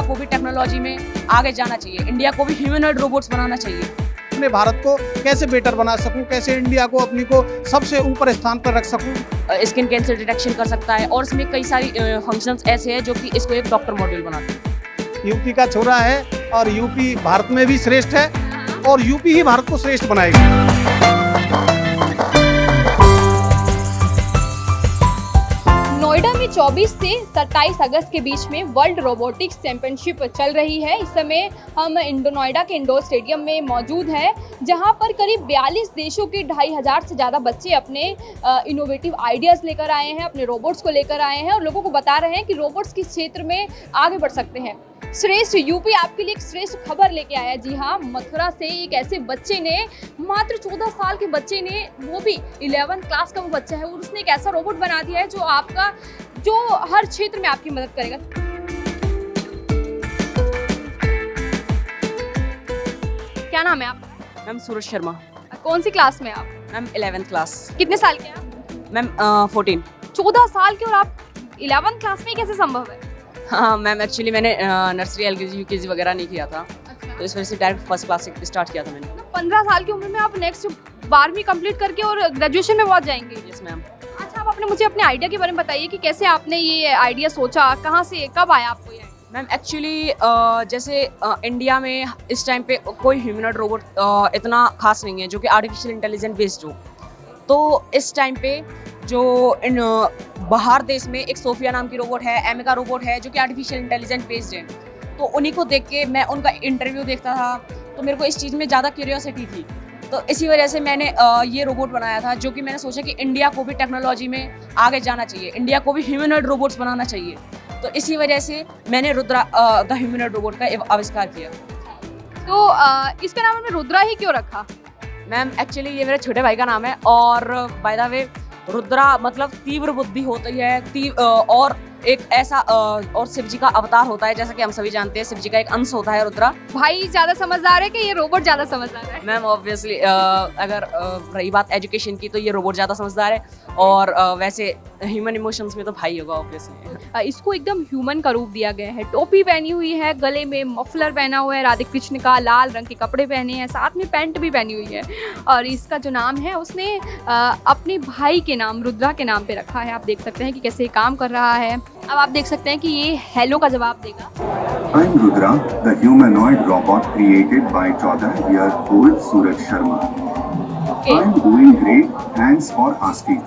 को भी टेक्नोलॉजी में आगे जाना चाहिए, इंडिया को भी ह्यूमनॉइड रोबोट्स बनाना चाहिए। अपने भारत को कैसे बेटर बना सकूं, कैसे इंडिया को अपनी को सबसे ऊपर स्थान पर रख सकूं। स्किन कैंसर डिटेक्शन कर सकता है और इसमें कई सारी फंक्शंस ऐसे हैं जो कि इसको एक डॉक्टर मॉड्यूल बनाते हैं। यूपी का छोरा है और यूपी भारत में भी श्रेष्ठ है और यूपी ही भारत को श्रेष्ठ बनाएगी। नोएडा में 24 से 27 अगस्त के बीच में वर्ल्ड रोबोटिक्स चैंपियनशिप चल रही है। इस समय हम नोएडा के इंडोर स्टेडियम में मौजूद हैं, जहां पर करीब 42 देशों के 2500 से ज़्यादा बच्चे अपने इनोवेटिव आइडियाज़ लेकर आए हैं, अपने रोबोट्स को लेकर आए हैं और लोगों को बता रहे हैं कि रोबोट्स किस क्षेत्र में आगे बढ़ सकते हैं। श्रेष्ठ यूपी आपके लिए एक श्रेष्ठ खबर लेके आया। जी हाँ, मथुरा से एक ऐसे बच्चे ने, मात्र 14 साल के बच्चे ने, वो भी 11th क्लास का वो बच्चा है, और उसने एक ऐसा रोबोट बना दिया है जो हर क्षेत्र में आपकी मदद करेगा। क्या नाम है आपका? मैम सूरज शर्मा। कौन सी क्लास में आप? Ma'am 11th class. कितने साल के आप? मैम 14। 14 साल के और आप 11th क्लास में, कैसे संभव है? हाँ मैम, एक्चुअली मैंने नर्सरी LKG UKG वगैरह नहीं किया था, अच्छा। तो इस वजह से डायरेक्ट फर्स्ट क्लास से स्टार्ट किया था मैंने। 15 साल की उम्र में आप नेक्स्ट 12वीं कंप्लीट करके और ग्रेजुएशन में पहुंच जाएंगे। Yes ma'am. अच्छा, आप अपने मुझे अपने आइडिया के बारे में बताइए कि कैसे आपने ये आइडिया सोचा, कहाँ से, कब आया आपको ये? मैम एक्चुअली जैसे इंडिया में इस टाइम पे कोई ह्यूमनॉइड रोबोट इतना खास नहीं है जो कि आर्टिफिशियल इंटेलिजेंस बेस्ड हो। तो इस टाइम पे जो बाहर देश में एक सोफिया नाम की रोबोट है, एमिका रोबोट है, जो कि आर्टिफिशियल इंटेलिजेंस बेस्ड है। तो उन्हीं को देख के मैं उनका इंटरव्यू देखता था, तो मेरे को इस चीज़ में ज़्यादा क्यूरियोसिटी थी। तो इसी वजह से मैंने ये रोबोट बनाया था, जो कि मैंने सोचा कि इंडिया को भी टेक्नोलॉजी में आगे जाना चाहिए, इंडिया को भी ह्यूमनॉइड रोबोट्स बनाना चाहिए। तो इसी वजह से मैंने रुद्रा द ह्यूमनॉइड रोबोट का आविष्कार किया। तो इसका नाम हमने रुद्रा ही क्यों रखा? मैम एक्चुअली ये मेरे छोटे भाई का नाम है, और बाय द वे रुद्रा मतलब तीव्र बुद्धि होती है, और एक ऐसा और शिव जी का अवतार होता है, जैसा कि हम सभी जानते हैं, शिव जी का एक अंश होता है रुद्रा। भाई ज्यादा समझदार है कि ये रोबोट ज्यादा समझदार है? मैम ऑब्वियसली अगर रही बात एजुकेशन की, तो ये रोबोट ज़्यादा समझदार है, और वैसे ह्यूमन इमोशंस में तो भाई होगा ऑब्वियसली। इसको एकदम ह्यूमन का रूप दिया गया है। टोपी पहनी हुई है, गले में मफलर पहना हुआ है राधे कृष्ण का, लाल रंग के कपड़े पहने हैं, साथ में पैंट भी पहनी हुई है, और इसका जो नाम है उसने अपने भाई के नाम, रुद्रा के नाम पे रखा है। आप देख सकते हैं कि कैसे ये काम कर रहा है। अब आप देख सकते हैं कि ये हेलो का जवाब देगा। I'm Rudra, the humanoid robot created by 14-year-old Suraj Sharma. Okay. I'm doing great. Thanks for asking.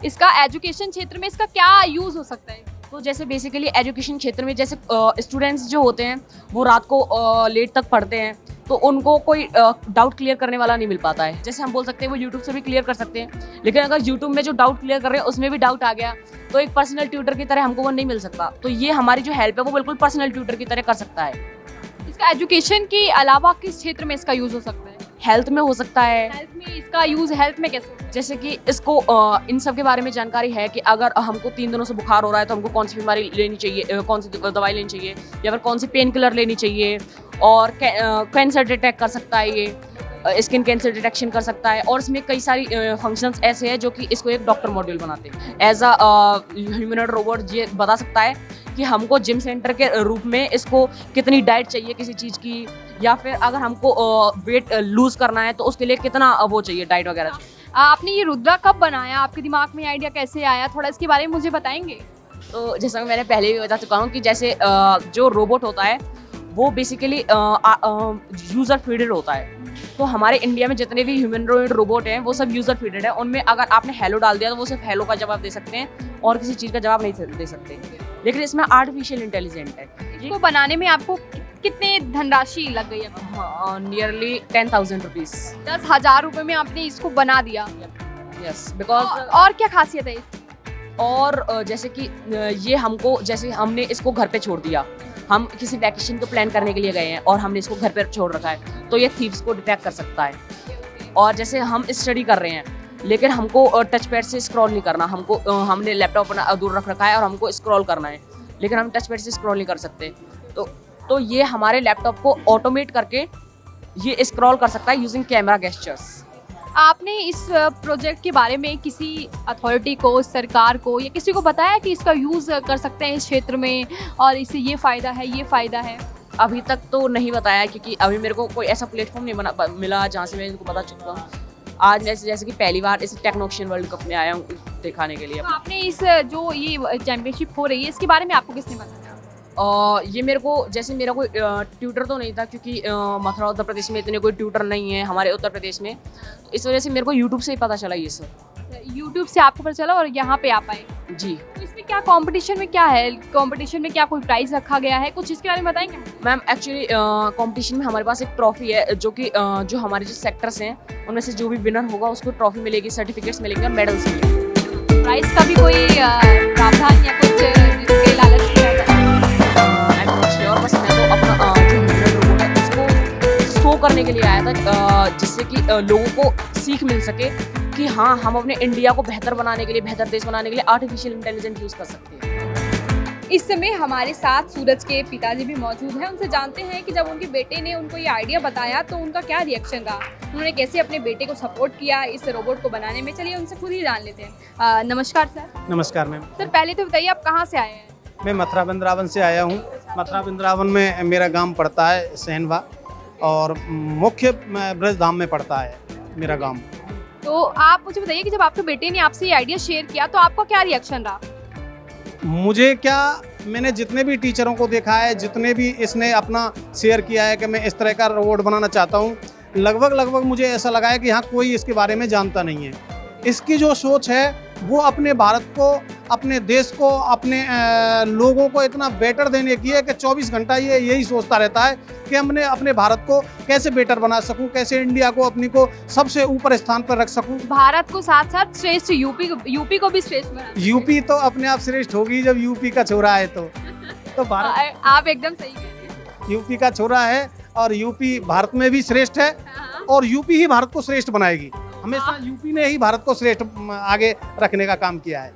इसका एजुकेशन क्षेत्र में इसका क्या यूज हो सकता है? तो जैसे बेसिकली एजुकेशन क्षेत्र में, जैसे स्टूडेंट्स जो होते हैं वो रात को लेट तक पढ़ते हैं, तो उनको कोई डाउट क्लियर करने वाला नहीं मिल पाता है। जैसे हम बोल सकते हैं वो यूट्यूब से भी क्लियर कर सकते हैं, लेकिन अगर यूट्यूब में जो डाउट क्लियर कर रहे हैं उसमें भी डाउट आ गया, तो एक पर्सनल ट्यूटर की तरह हमको वो नहीं मिल सकता। तो ये हमारी जो हेल्प है वो बिल्कुल पर्सनल ट्यूटर की तरह कर सकता है। इसका एजुकेशन के अलावा किस क्षेत्र में इसका यूज हो सकता है? हेल्थ में हो सकता है। हेल्थ में इसका यूज, हेल्थ में कैसे? जैसे कि इसको इन सब के बारे में जानकारी है कि अगर हमको 3 दिनों से बुखार हो रहा है तो हमको कौन सी बीमारी लेनी चाहिए, कौन सी दवाई लेनी चाहिए, या फिर कौन सी पेन किलर लेनी चाहिए, और कैंसर डिटेक्ट कर सकता है, ये स्किन कैंसर डिटेक्शन कर सकता है, और इसमें कई सारी फंक्शंस ऐसे हैं जो कि इसको एक डॉक्टर मॉड्यूल बनाते हैं। एज अ ह्यूमनॉइड रोबोट ये बता सकता है कि हमको जिम सेंटर के रूप में इसको कितनी डाइट चाहिए किसी चीज़ की, या फिर अगर हमको वेट लूज करना है तो उसके लिए कितना वो चाहिए डाइट वगैरह। आपने ये रुद्रा कब बनाया? आपके दिमाग में आइडिया कैसे आया? थोड़ा इसके बारे में मुझे बताएंगे? तो जैसा मैंने पहले भी बता चुका हूँ कि जैसे जो रोबोट होता है वो बेसिकली यूज़र फीडेड होता है। तो हमारे इंडिया में जितने भी ह्यूमनॉइड रोबोट हैं वो सब यूज़र फीडेड है। उनमें अगर आपने हेलो डाल दिया तो वो सिर्फ हेलो का जवाब दे सकते हैं और किसी चीज़ का जवाब नहीं दे सकते, लेकिन इसमें आर्टिफिशियल इंटेलिजेंट है। इसको बनाने में आपको कितने धनराशि लग गई है? Nearly 10,000 rupees. 10,000 रुपये में आपने इसको बना दिया? यस, बिकॉज और क्या खासियत है इसकी? और जैसे कि ये हमको, जैसे हमने इसको घर पे छोड़ दिया, हम किसी वैकेशन को प्लान करने के लिए गए हैं और हमने इसको घर पे छोड़ रखा है, तो ये थीव्स को डिटेक्ट कर सकता है। और जैसे हम स्टडी कर रहे हैं लेकिन हमको टच पैड से स्क्रॉल नहीं करना, हमने लैपटॉप अपना दूर रख रखा है और हमको स्क्रॉल करना है, लेकिन हम टच पैड से स्क्रॉल नहीं कर सकते। तो ये हमारे लैपटॉप को ऑटोमेट करके ये स्क्रॉल कर सकता है यूजिंग कैमरा गेस्चर्स। आपने इस प्रोजेक्ट के बारे में किसी अथॉरिटी को, सरकार को या किसी को बताया कि इसका यूज़ कर सकते हैं इस क्षेत्र में और इससे ये फ़ायदा है, ये फ़ायदा है? अभी तक तो नहीं बताया, क्योंकि अभी मेरे को कोई ऐसा प्लेटफॉर्म नहीं मिला जहाँ से मैं इनको पता चुका हूँ। आज जैसे कि पहली बार इस टेक्नोशियन वर्ल्ड कप में आया हूँ दिखाने के लिए। तो आपने इस जो ये चैम्पियनशिप हो रही है इसके बारे में आपको किसने बताया? ये मेरे को, जैसे मेरा कोई ट्यूटर तो नहीं था, क्योंकि मथुरा उत्तर प्रदेश में इतने कोई ट्यूटर नहीं है हमारे उत्तर प्रदेश में, तो इस वजह से मेरे को यूट्यूब से ही पता चला ये सब। यूट्यूब से आपको पता चला और यहाँ पे आप आए। जी तो इसमें क्या कंपटीशन में क्या है? कंपटीशन में क्या कोई प्राइस रखा गया है? कुछ इसके बारे में बताएंगे? मैम, एक्चुअली कंपटीशन में हमारे पास एक ट्रॉफी है, जो कि जो हमारे जो सेक्टर्स हैं उनमें से जो भी विनर होगा उसको ट्रॉफी मिलेगी, सर्टिफिकेट्स मिलेंगे और मेडल्स मिलेंगे। प्राइस का भी कोई प्रावधान या कुछ जिसके लालच में रहता है? आई एम नॉट श्योर, बस मैं तो अपना जो ह्यूमन रोबोट है उसको शो करने के लिए आया था, जिससे कि लोगों को सीख मिल सके कि हाँ, हम अपने इंडिया को बेहतर बनाने के लिए, बेहतर देश बनाने के लिए आर्टिफिशियल इंटेलिजेंस यूज़ कर सकते हैं। इस समय हमारे साथ सूरज के पिताजी भी मौजूद हैं। उनसे जानते हैं कि जब उनके बेटे ने उनको ये आइडिया बताया तो उनका क्या रिएक्शन रहा, उन्होंने कैसे अपने बेटे को सपोर्ट किया इस रोबोट को बनाने में। चलिए उनसे खुद ही जान लेते हैं। नमस्कार सर। नमस्कार मैम। सर पहले तो बताइए आप कहाँ से आए हैं? मैं मथुरा वृंदावन से आया हूँ। मथुरा वृंदावन में मेरा गांव पड़ता है सहनवा, और मुख्य ब्रजधाम में पड़ता है मेरा गांव। तो आप मुझे बताइए कि जब आपके बेटे ने आपसे ये आइडिया शेयर किया तो आपका क्या रिएक्शन रहा? मुझे क्या, मैंने जितने भी टीचरों को देखा है, जितने भी इसने अपना शेयर किया है कि मैं इस तरह का रोबोट बनाना चाहता हूँ, लगभग मुझे ऐसा लगा है कि यहाँ कोई इसके बारे में जानता नहीं है। इसकी जो सोच है वो अपने भारत को, अपने देश को, अपने लोगों को इतना बेटर देने की है कि 24 घंटा ये यही सोचता रहता है कि हमने अपने भारत को कैसे बेटर बना सकूं, कैसे इंडिया को अपनी को सबसे ऊपर स्थान पर रख सकूं। भारत को साथ साथ श्रेष्ठ यूपी को भी श्रेष्ठ बना। यूपी तो अपने आप श्रेष्ठ होगी जब यूपी का छोरा है तो भारत, आप एकदम सही कह रहे हैं। यूपी का छोरा है और यूपी भारत में भी श्रेष्ठ है, और यूपी ही भारत को श्रेष्ठ बनाएगी। हमेशा यूपी ने ही भारत को श्रेष्ठ आगे रखने का काम किया है।